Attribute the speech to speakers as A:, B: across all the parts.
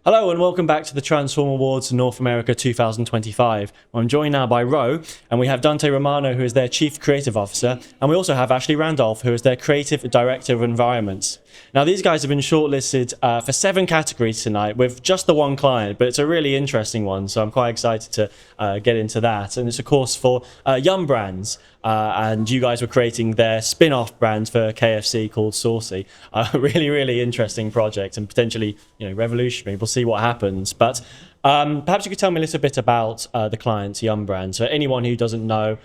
A: Hello and welcome back to the Transform Awards North America 2025. I'm joined now by Rowe, and we have Dante Romano, who is their Chief Creative Officer, and we also have Ashley Randolph, who is their Creative Director of Environments. Now, these guys have been shortlisted for 7 categories tonight with just the one client, but it's a really interesting one, so I'm quite excited to get into that. And it's, of course, for Yum Brands, and you guys were creating their spin-off brand for KFC called Saucy. Really interesting project and potentially, revolutionary. We'll see what happens. But perhaps you could tell me a little bit about the client, Yum Brands. So anyone who doesn't know,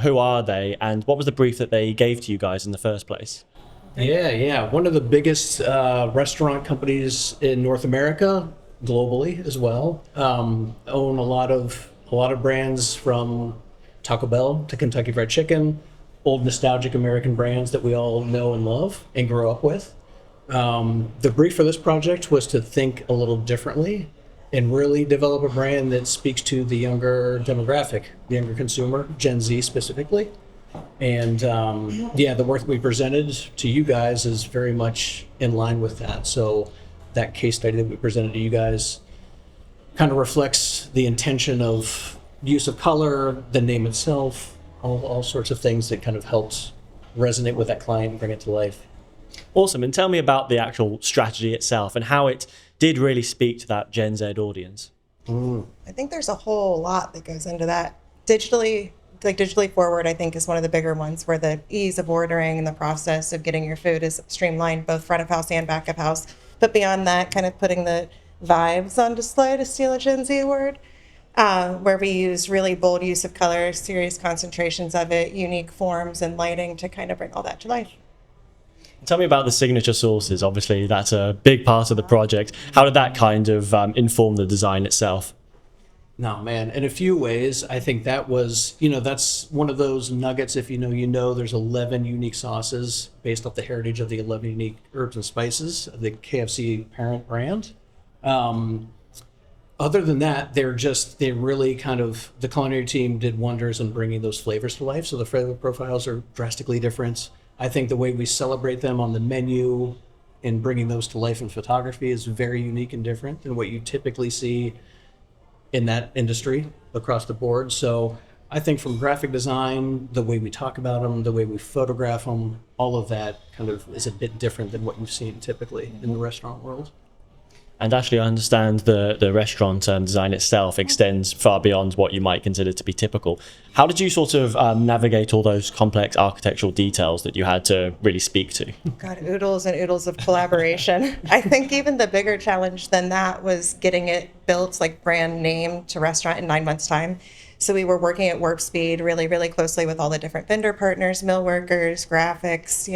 A: who are they, and what was the brief that they gave to you guys in the first place?
B: Yeah. One of the biggest restaurant companies in North America, globally as well. Own a lot of brands from Taco Bell to Kentucky Fried Chicken, old nostalgic American brands that we all know and love and grew up with. The brief for this project was to think a little differently and really develop a brand that speaks to the younger demographic, the younger consumer, Gen Z specifically. And the work that we presented to you guys is very much in line with that. So that case study that we presented to you guys kind of reflects the intention of use of color, the name itself, all sorts of things that kind of helped resonate with that client and bring it to life.
A: Awesome. And tell me about the actual strategy itself and how it did really speak to that Gen Z audience.
C: I think there's a whole lot that goes into that. Digitally forward, I think, is one of the bigger ones, where the ease of ordering and the process of getting your food is streamlined, both front of house and back of house. But beyond that, kind of putting the vibes on display, to steal a Gen Z word, where we use really bold use of color, serious concentrations of it, unique forms and lighting to kind of bring all that to life.
A: Tell me about the signature sauces. Obviously, that's a big part of the project. How did that kind of inform the design itself?
B: No, man, in a few ways, I think that was, that's one of those nuggets. If there's 11 unique sauces based off the heritage of the 11 unique herbs and spices of the KFC parent brand. Other than that, they really kind of, the culinary team did wonders in bringing those flavors to life. So the flavor profiles are drastically different. I think the way we celebrate them on the menu and bringing those to life in photography is very unique and different than what you typically see in that industry across the board. So I think from graphic design, the way we talk about them, the way we photograph them, all of that kind of is a bit different than what you've seen typically in the restaurant world.
A: And actually, I understand the restaurant design itself extends far beyond what you might consider to be typical. How did you sort of navigate all those complex architectural details that you had to really speak to?
C: God, oodles and oodles of collaboration. I think even the bigger challenge than that was getting it built, like brand name to restaurant, in 9 months' time. So we were working at warp speed really closely with all the different vendor partners, mill workers, graphics,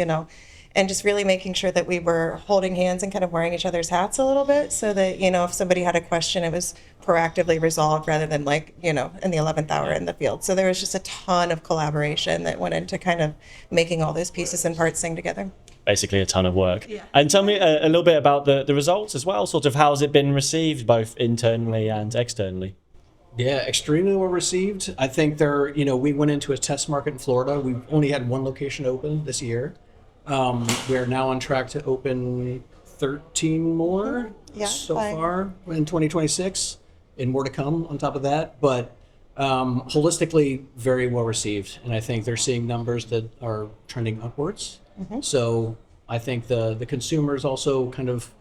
C: and just really making sure that we were holding hands and kind of wearing each other's hats a little bit, so that, if somebody had a question, it was proactively resolved rather than in the 11th hour in the field. So there was just a ton of collaboration that went into kind of making all those pieces and parts sing together.
A: Basically a ton of work.
C: Yeah.
A: And tell me a little bit about the results as well, sort of how has it been received both internally and externally?
B: Yeah, extremely well received. I think we went into a test market in Florida. We've only had one location open this year. We're now on track to open 13 more far in 2026, and more to come on top of that. But holistically, very well received, and I think they're seeing numbers that are trending upwards. Mm-hmm. So I think the consumers also kind of,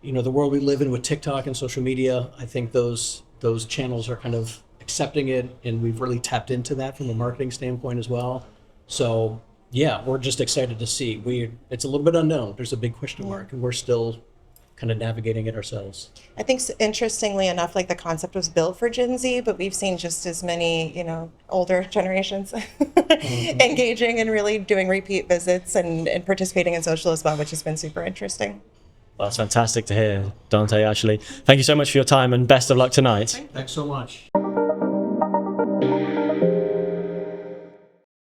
B: the world we live in with TikTok and social media, I think those channels are kind of accepting it, and we've really tapped into that from a marketing standpoint as well. So yeah, we're just excited to see. It's a little bit unknown. There's a big question mark, and we're still kind of navigating it ourselves.
C: I think, interestingly enough, the concept was built for Gen Z, but we've seen just as many, older generations engaging and really doing repeat visits and participating in social as well, which has been super interesting.
A: Well, that's fantastic to hear, Dante, Ashley. Thank you so much for your time and best of luck tonight.
B: Thanks so much.